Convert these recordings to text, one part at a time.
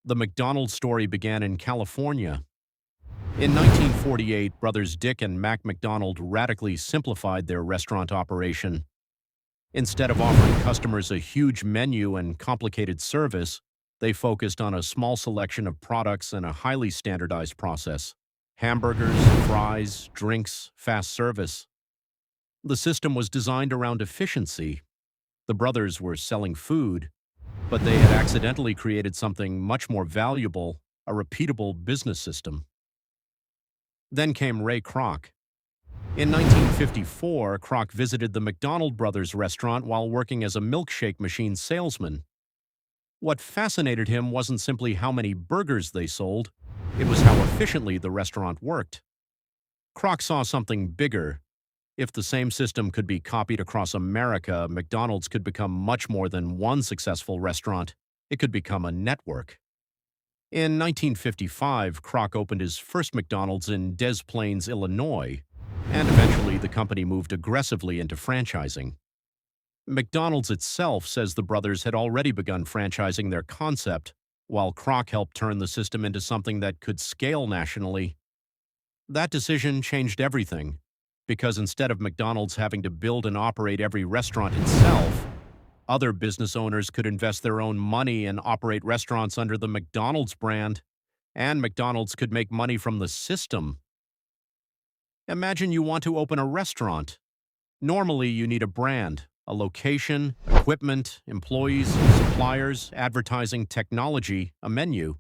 The McDonald's story began in California. In 1948, brothers Dick and Mac McDonald radically simplified their restaurant operation. Instead of offering customers a huge menu and complicated service, they focused on a small selection of products and a highly standardized process: hamburgers, fries, drinks, fast service. The system was designed around efficiency. The brothers were selling food, but they had accidentally created something much more valuable: a repeatable business system. Then came Ray Kroc. In 1954, Kroc visited the McDonald Brothers restaurant while working as a milkshake machine salesman. What fascinated him wasn't simply how many burgers they sold, it was how efficiently the restaurant worked. Kroc saw something bigger. If the same system could be copied across America, McDonald's could become much more than one successful restaurant. It could become a network. In 1955, Kroc opened his first McDonald's in Des Plaines, Illinois, and eventually the company moved aggressively into franchising. McDonald's itself says the brothers had already begun franchising their concept, while Kroc helped turn the system into something that could scale nationally. That decision changed everything, because instead of McDonald's having to build and operate every restaurant itself, other business owners could invest their own money and operate restaurants under the McDonald's brand, and McDonald's could make money from the system. Imagine you want to open a restaurant. Normally, you need a brand, a location, equipment, employees, suppliers, advertising, technology, a menu.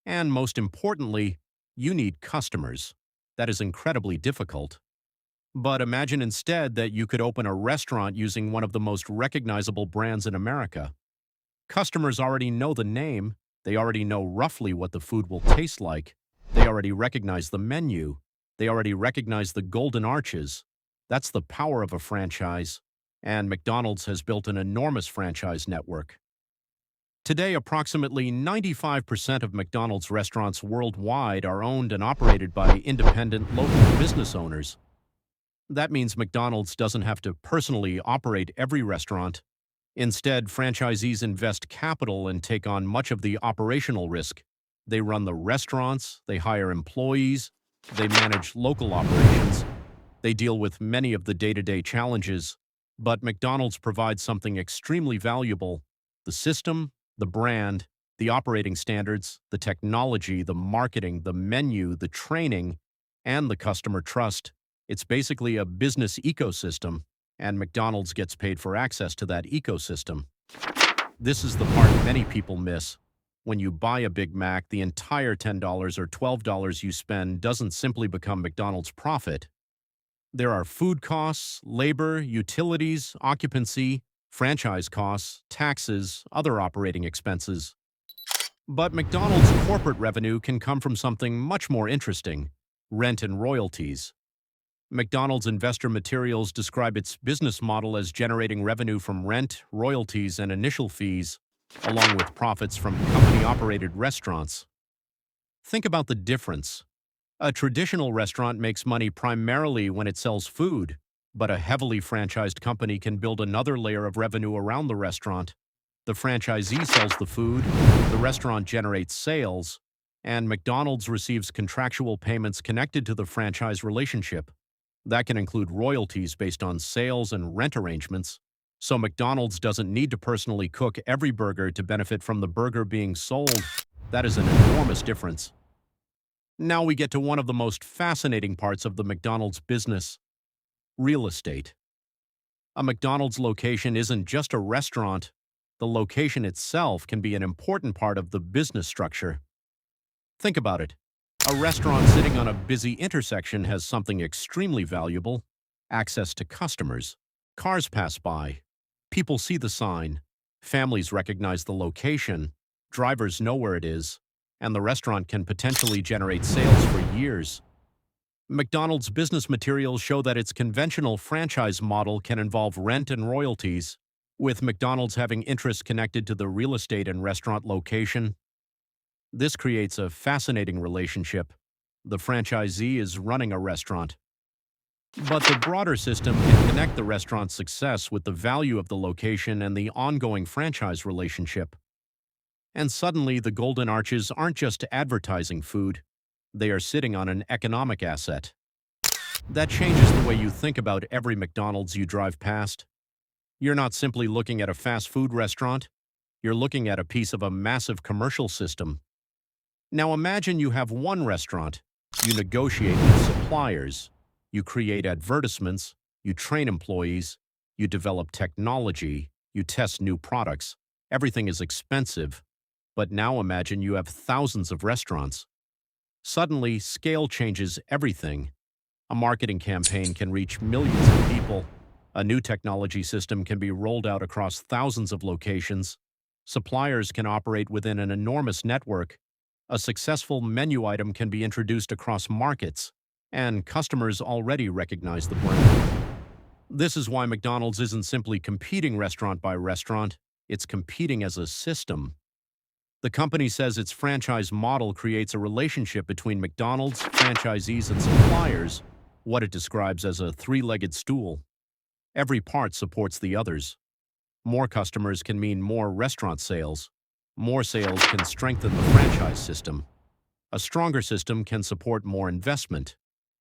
And most importantly, you need customers. That is incredibly difficult. But imagine instead that you could open a restaurant using one of the most recognizable brands in America. Customers already know the name, they already know roughly what the food will taste like, they already recognize the menu, they already recognize the golden arches. That's the power of a franchise, and McDonald's has built an enormous franchise network. Today, approximately 95% of McDonald's restaurants worldwide are owned and operated by independent local business owners. That means McDonald's doesn't have to personally operate every restaurant. Instead, franchisees invest capital and take on much of the operational risk. They run the restaurants, they hire employees, they manage local operations, they deal with many of the day-to-day challenges. But McDonald's provides something extremely valuable: the system, the brand, the operating standards, the technology, the marketing, the menu, the training, and the customer trust. It's basically a business ecosystem, and McDonald's gets paid for access to that ecosystem. This is the part many people miss. When you buy a Big Mac, the entire $10 or $12 you spend doesn't simply become McDonald's profit. There are food costs, labor, utilities, occupancy, franchise costs, taxes, other operating expenses. But McDonald's corporate revenue can come from something much more interesting: rent and royalties. McDonald's investor materials describe its business model as generating revenue from rent, royalties, and initial fees, along with profits from company-operated restaurants. Think about the difference. A traditional restaurant makes money primarily when it sells food, but a heavily franchised company can build another layer of revenue around the restaurant. The franchisee sells the food, the restaurant generates sales, and McDonald's receives contractual payments connected to the franchise relationship. That can include royalties based on sales and rent arrangements, so McDonald's doesn't need to personally cook every burger to benefit from the burger being sold. That is an enormous difference. Now we get to one of the most fascinating parts of the McDonald's business: real estate. A McDonald's location isn't just a restaurant. The location itself can be an important part of the business structure. Think about it. A restaurant sitting on a busy intersection has something extremely valuable: access to customers. Cars pass by. People see the sign. Families recognize the location. Drivers know where it is. And the restaurant can potentially generate sales for years. McDonald's business materials show that its conventional franchise model can involve rent and royalties, with McDonald's having interests connected to the real estate and restaurant location. This creates a fascinating relationship. The franchisee is running a restaurant, but the broader system can connect the restaurant's success with the value of the location and the ongoing franchise relationship. And suddenly, the Golden Arches aren't just advertising food, they are sitting on an economic asset. That changes the way you think about every McDonald's you drive past. You're not simply looking at a fast food restaurant, you're looking at a piece of a massive commercial system. Now imagine you have one restaurant. You negotiate with suppliers, you create advertisements, you train employees, you develop technology, you test new products. Everything is expensive. But now imagine you have thousands of restaurants. Suddenly, scale changes everything. A marketing campaign can reach millions of people. A new technology system can be rolled out across thousands of locations. Suppliers can operate within an enormous network. A successful menu item can be introduced across markets, and customers already recognize the brand. This is why McDonald's isn't simply competing restaurant by restaurant, it's competing as a system. The company says its franchise model creates a relationship between McDonald's, franchisees, and suppliers, what it describes as a three-legged stool. Every part supports the others. More customers can mean more restaurant sales. More sales can strengthen the franchise system. A stronger system can support more investment.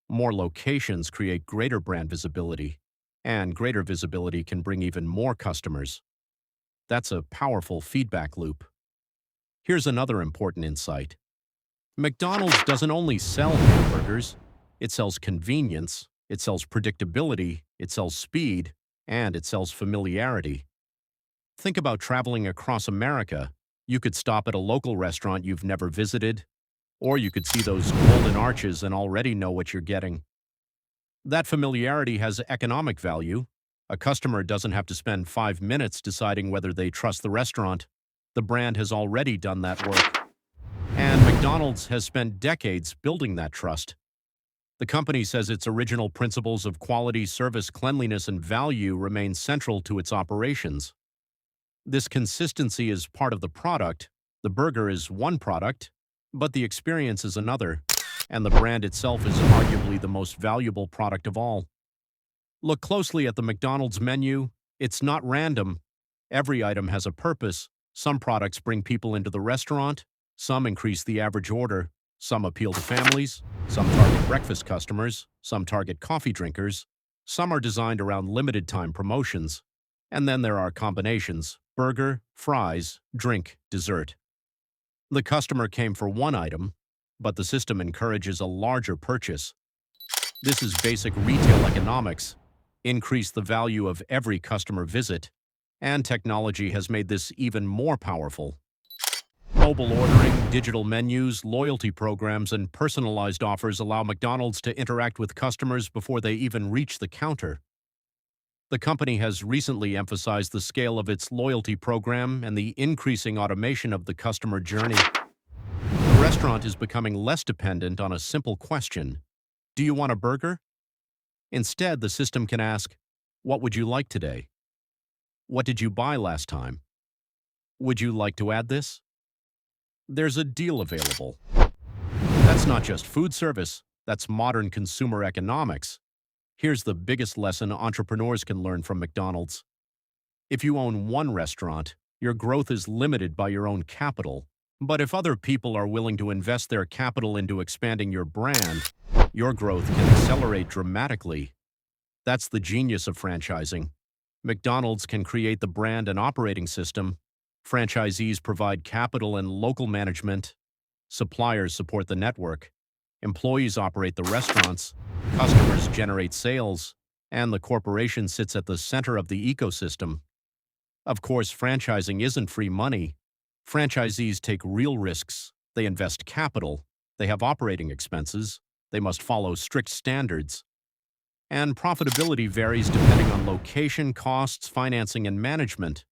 More locations create greater brand visibility. And greater visibility can bring even more customers. That's a powerful feedback loop. Here's another important insight. McDonald's doesn't only sell hamburgers, it sells convenience, it sells predictability, it sells speed, and it sells familiarity. Think about traveling across America. You could stop at a local restaurant you've never visited, or you could see those golden arches and already know what you're getting. That familiarity has economic value. A customer doesn't have to spend 5 minutes deciding whether they trust the restaurant. The brand has already done that work. And McDonald's has spent decades building that trust. The company says its original principles of quality, service, cleanliness, and value remain central to its operations. This consistency is part of the product. The burger is one product, but the experience is another, and the brand itself is arguably the most valuable product of all. Look closely at the McDonald's menu. It's not random. Every item has a purpose. Some products bring people into the restaurant, some increase the average order, some appeal to families, some target breakfast customers, some target coffee drinkers, some are designed around limited-time promotions, and then there are combinations: burger, fries, drink, dessert. The customer came for one item, but the system encourages a larger purchase. This is basic retail economics. Increase the value of every customer visit, and technology has made this even more powerful. Mobile ordering, digital menus, loyalty programs, and personalized offers allow McDonald's to interact with customers before they even reach the counter. The company has recently emphasized the scale of its loyalty program and the increasing automation of the customer journey. The restaurant is becoming less dependent on a simple question: do you want a burger? Instead, the system can ask, what would you like today? What did you buy last time? Would you like to add this? There's a deal available. That's not just food service, that's modern consumer economics. Here's the biggest lesson entrepreneurs can learn from McDonald's. If you own one restaurant, your growth is limited by your own capital. But if other people are willing to invest their capital into expanding your brand, your growth can accelerate dramatically. That's the genius of franchising. McDonald's can create the brand and operating system. Franchisees provide capital and local management. Suppliers support the network. Employees operate the restaurants. Customers generate sales. And the corporation sits at the center of the ecosystem. Of course, franchising isn't free money. Franchisees take real risks. They invest capital. They have operating expenses. They must follow strict standards. And profitability varies depending on location, costs, financing, and management.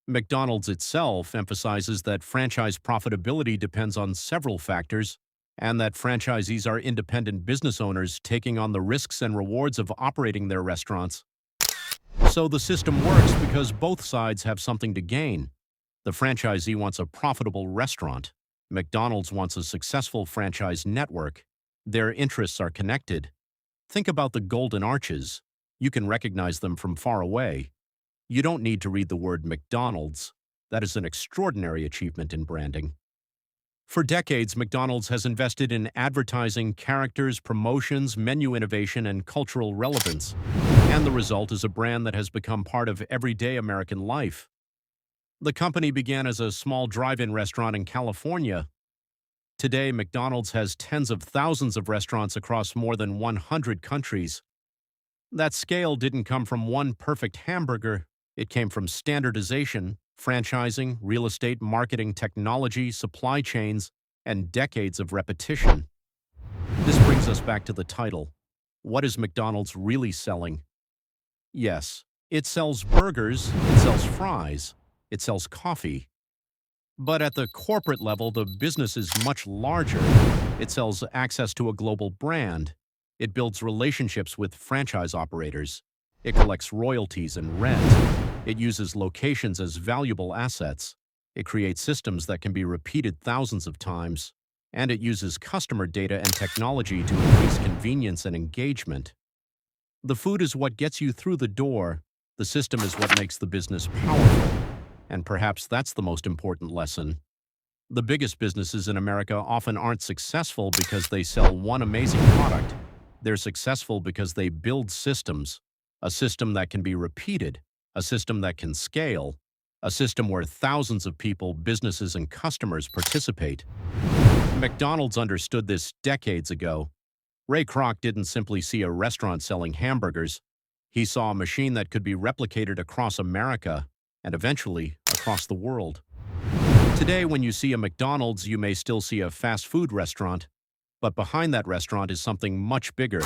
McDonald's itself emphasizes that franchise profitability depends on several factors, and that franchisees are independent business owners taking on the risks and rewards of operating their restaurants. So the system works because both sides have something to gain. The franchisee wants a profitable restaurant. McDonald's wants a successful franchise network. Their interests are connected. Think about the Golden Arches. You can recognize them from far away. You don't need to read the word McDonald's. That is an extraordinary achievement in branding. For decades, McDonald's has invested in advertising, characters, promotions, menu innovation, and cultural relevance. And the result is a brand that has become part of everyday American life. The company began as a small drive-in restaurant in California. Today, McDonald's has tens of thousands of restaurants across more than 100 countries. That scale didn't come from one perfect hamburger. It came from standardization, franchising, real estate, marketing, technology, supply chains, and decades of repetition. This brings us back to the title. What is McDonald's really selling? Yes, it sells burgers, it sells fries, it sells coffee. But at the corporate level, the business is much larger. It sells access to a global brand. It builds relationships with franchise operators. It collects royalties and rent. It uses locations as valuable assets. It creates systems that can be repeated thousands of times. And it uses customer data and technology to increase convenience and engagement. The food is what gets you through the door. The system is what makes the business powerful. And perhaps that's the most important lesson. The biggest businesses in America often aren't successful because they sell one amazing product. They're successful because they build systems. A system that can be repeated. A system that can scale. A system where thousands of people, businesses, and customers participate. McDonald's understood this decades ago. Ray Kroc didn't simply see a restaurant selling hamburgers. He saw a machine that could be replicated across America and eventually across the world. Today, when you see a McDonald's, you may still see a fast food restaurant, but behind that restaurant is something much bigger: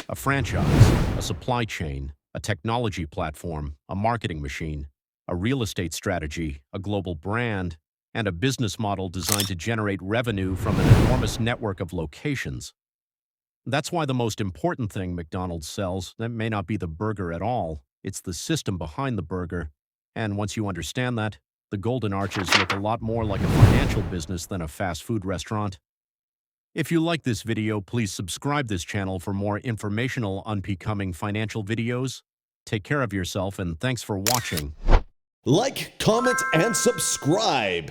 a franchise, a supply chain, a technology platform, a marketing machine, a real estate strategy, a global brand, and a business model designed to generate revenue from an enormous network of locations. That's why the most important thing McDonald's sells, that may not be the burger at all, it's the system behind the burger. And once you understand that, the Golden Arches look a lot more like a financial business than a fast food restaurant. If you like this video, please subscribe this channel for more informational unbecoming financial videos. Take care of yourself and thanks for watching. Like, comment, and subscribe.